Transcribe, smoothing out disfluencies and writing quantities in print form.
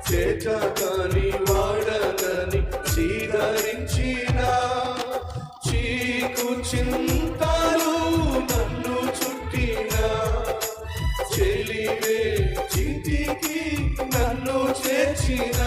చేతకాని వాడనని స్వీకరించిన చీకు చింతలు నన్ను చుట్టిన చెలివే చితికి నన్ను చేర్చిన